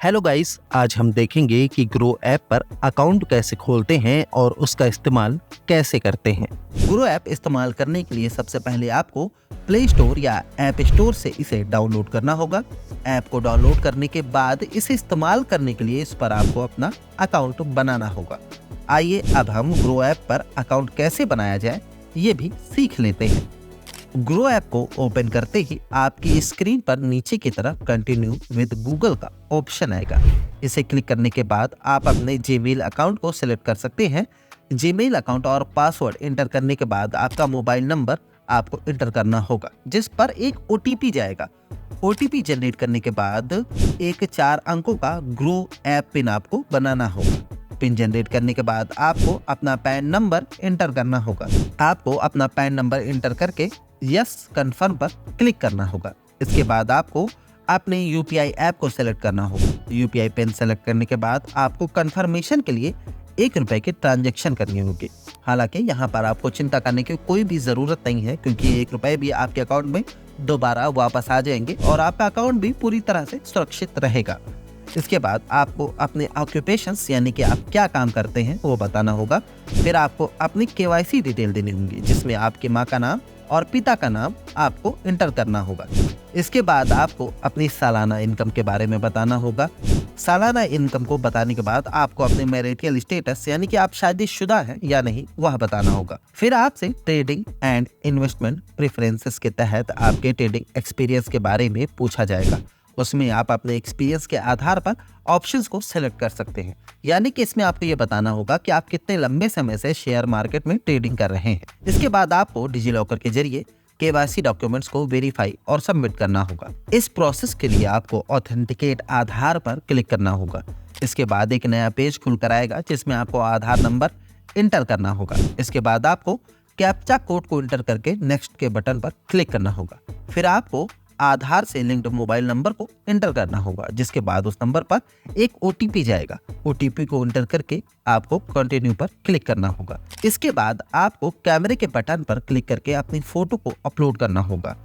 Hello guys, आज हम देखेंगे कि ग्रो ऐप पर अकाउंट कैसे खोलते हैं और उसका इस्तेमाल कैसे करते हैं। ग्रो ऐप इस्तेमाल करने के लिए सबसे पहले आपको प्ले स्टोर या ऐप स्टोर से इसे डाउनलोड करना होगा। ऐप को डाउनलोड करने के बाद इसे इस्तेमाल करने के लिए इस पर आपको अपना अकाउंट बनाना होगा। आइए अब हम ग्रो ऐप पर अकाउंट कैसे बनाया जाए ये भी सीख लेते हैं। ग्रो ऐप को ओपन करते ही आपकी स्क्रीन पर नीचे की तरफ कंटिन्यू विद गूगल का ऑप्शन आएगा। इसे क्लिक करने के बाद आप अपने जीमेल अकाउंट को सिलेक्ट कर सकते हैं। जीमेल अकाउंट और पासवर्ड इंटर करने के बाद आपका मोबाइल नंबर आपको इंटर करना होगा, जिस पर एक ओटीपी जाएगा। ओटीपी जनरेट करने के बाद एक 4 अंकों का ग्रो ऐप पिन आपको बनाना होगा। पिन जनरेट करने के बाद आपको अपना पैन नंबर इंटर करना होगा। आपको अपना पैन नंबर इंटर करके यस कन्फर्म पर क्लिक करना होगा। इसके बाद आपको अपने यूपीआई ऐप को सेलेक्ट करना होगा। यूपीआई पिन सेलेक्ट करने के बाद आपको कंफर्मेशन के लिए ₹1 की ट्रांजैक्शन करनी होगी। हालांकि यहाँ पर आपको चिंता करने की कोई भी ज़रूरत नहीं है, क्योंकि ₹1 भी आपके अकाउंट में दोबारा वापस आ जाएंगे और आपका अकाउंट भी पूरी तरह से सुरक्षित रहेगा। इसके बाद आपको अपने ऑक्यूपेशंस यानी कि आप क्या काम करते हैं वो बताना होगा। फिर आपको अपनी केवाईसी डिटेल देनी होगी, जिसमें आपकी माँ का नाम और पिता का नाम आपको इंटर करना होगा। इसके बाद आपको अपनी सालाना इनकम के बारे में बताना होगा। सालाना इनकम को बताने के बाद आपको अपने मैरिटल स्टेटस यानी कि आप शादीशुदा हैं या नहीं वह बताना होगा। फिर आपसे ट्रेडिंग एंड इन्वेस्टमेंट प्रेफरेंसेस के तहत आपके ट्रेडिंग एक्सपीरियंस के बारे में पूछा जाएगा। उसमें आप अपने एक्सपीरियंस के आधार पर ऑप्शंस को सेलेक्ट कर सकते हैं। यानी कि इसमें आपको ये बताना होगा कि आप कितने लंबे समय से शेयर मार्केट में ट्रेडिंग कर रहे हैं। इसके बाद आपको डिजिलॉकर के जरिए केवाईसी डॉक्यूमेंट्स को वेरीफाई और सबमिट करना होगा। इस प्रोसेस के लिए आपको ऑथेंटिकेट आधार पर क्लिक करना होगा। इसके बाद एक नया पेज खुलकर आएगा, जिसमें आपको आधार नंबर इंटर करना होगा। इसके बाद आपको कैप्चा कोड को इंटर करके नेक्स्ट के बटन पर क्लिक करना होगा। फिर आपको आधार से लिंक्ड मोबाइल नंबर को इंटर करना होगा, जिसके बाद उस नंबर पर एक ओटीपी जाएगा। ओटीपी को इंटर करके आपको कंटिन्यू पर क्लिक करना होगा। इसके बाद आपको कैमरे के बटन पर क्लिक करके अपनी फोटो को अपलोड करना होगा।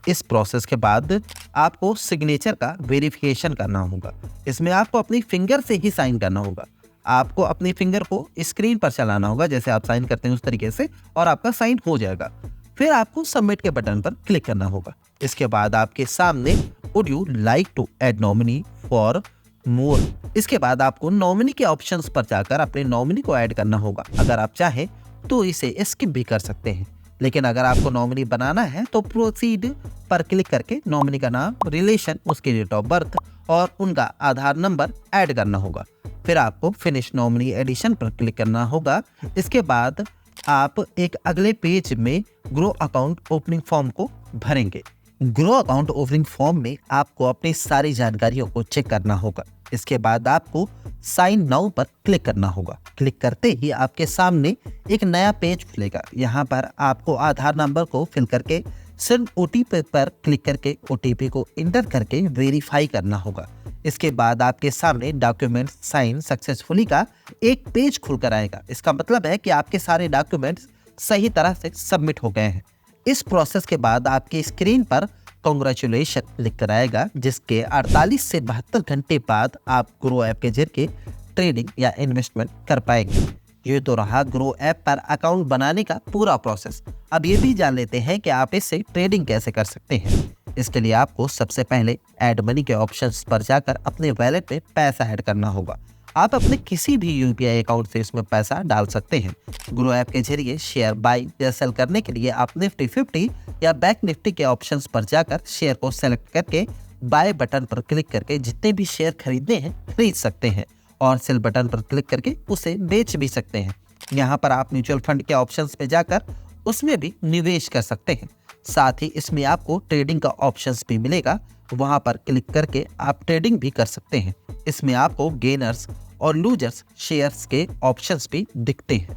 इस प्रोसेस के बाद आपको सिग्नेचर का वेरिफिकेशन करना होगा। इसमें आपको अपनी फिंगर से ही साइन करना होगा। आपको अपनी फिंगर को स्क्रीन पर चलाना होगा, जैसे आप साइन करते हैं उस तरीके से, और आपका साइन हो जाएगा। फिर आपको सबमिट के बटन पर क्लिक करना होगा। इसके बाद आपके सामने would you like to add nominee for more, इसके बाद आपको नॉमिनी के ऑप्शंस पर जाकर अपने नॉमिनी को ऐड करना होगा। अगर आप चाहें तो इसे स्किप भी कर सकते हैं, लेकिन अगर आपको नॉमिनी बनाना है तो प्रोसीड पर क्लिक करके नॉमिनी का नाम, रिलेशन, उसकी डेट ऑफ बर्थ और उनका आधार नंबर ऐड करना होगा। फिर आपको फिनिश नॉमिनी एडिशन पर क्लिक करना होगा। इसके बाद आप एक अगले पेज में ग्रो अकाउंट ओपनिंग फॉर्म को भरेंगे। ग्रो अकाउंट ओपनिंग फॉर्म में आपको अपनी सारी जानकारियों को चेक करना होगा। इसके बाद आपको साइन नाउ पर क्लिक करना होगा। क्लिक करते ही आपके सामने एक नया पेज खुलेगा। यहाँ पर आपको आधार नंबर को फिल करके सिर्फ ओटीपी पर क्लिक करके ओटीपी को इंटर करके वेरीफाई करना होगा। इसके बाद आपके सामने डॉक्यूमेंट साइन सक्सेसफुली का एक पेज खुलकर आएगा। इसका मतलब है कि आपके सारे डॉक्यूमेंट्स सही तरह से सबमिट हो गए हैं। इस प्रोसेस के बाद आपकी स्क्रीन पर कांग्रेचुलेशन लिखकर आएगा, जिसके 48 से 72 घंटे बाद आप ग्रो ऐप के जरिए ट्रेडिंग या इन्वेस्टमेंट कर पाएंगे। ये तो रहा ग्रो ऐप पर अकाउंट बनाने का पूरा प्रोसेस। अब ये भी जान लेते हैं कि आप इससे ट्रेडिंग कैसे कर सकते हैं। इसके लिए आपको सबसे पहले ऐड मनी के ऑप्शंस पर जाकर अपने वैलेट में पैसा ऐड करना होगा। आप अपने किसी भी यूपीआई अकाउंट से इसमें पैसा डाल सकते हैं। ग्रो ऐप के जरिए शेयर बाई या सेल करने के लिए आप निफ्टी 50 या बैंक निफ्टी के ऑप्शंस पर जाकर शेयर को सेलेक्ट करके बाय बटन पर क्लिक करके जितने भी शेयर खरीदने हैं खरीद सकते हैं, और सेल बटन पर क्लिक करके उसे बेच भी सकते हैं। यहाँ पर आप म्यूचुअल फंड के ऑप्शंस पे जाकर उसमें भी निवेश कर सकते हैं। साथ ही इसमें आपको ट्रेडिंग का ऑप्शंस भी मिलेगा, वहां पर क्लिक करके आप ट्रेडिंग भी कर सकते हैं। इसमें आपको गेनर्स और लूजर्स शेयर्स के ऑप्शंस भी दिखते हैं।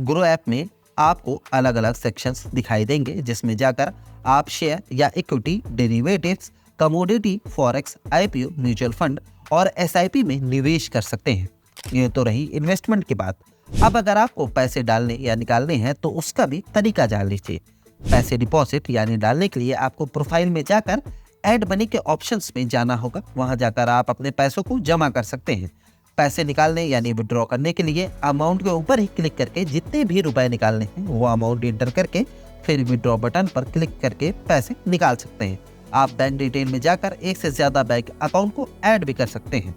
ग्रो ऐप में आपको अलग अलग सेक्शंस दिखाई देंगे, जिसमें जाकर आप शेयर या equity, derivatives, commodity, forex, IPO, mutual fund और एसआईपी में निवेश कर सकते हैं। ये तो रही इन्वेस्टमेंट की बात। अब अगर आपको पैसे डालने या निकालने हैं तो उसका भी तरीका जान लीजिए। पैसे डिपॉजिट यानी डालने के लिए आपको प्रोफाइल में जाकर ऐड मनी के ऑप्शंस में जाना होगा। वहां जाकर आप अपने पैसों को जमा कर सकते हैं। पैसे निकालने यानी विड्रॉ करने के लिए अमाउंट के ऊपर ही क्लिक करके जितने भी रुपए निकालने हैं वो अमाउंट इंटर करके फिर विड्रॉ बटन पर क्लिक करके पैसे निकाल सकते हैं। आप बैंक डिटेल में जाकर एक से ज्यादा बैंक अकाउंट को ऐड भी कर सकते हैं।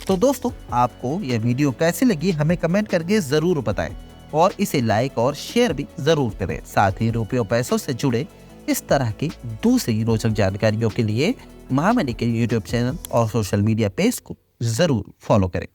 तो दोस्तों, आपको यह वीडियो कैसी लगी हमें कमेंट करके जरूर बताएं और इसे लाइक और शेयर भी जरूर करें। साथ ही रुपयों पैसों से जुड़े इस तरह की दूसरी रोचक जानकारियों के लिए महामनी के यूट्यूब चैनल और सोशल मीडिया पेज को जरूर फॉलो करें।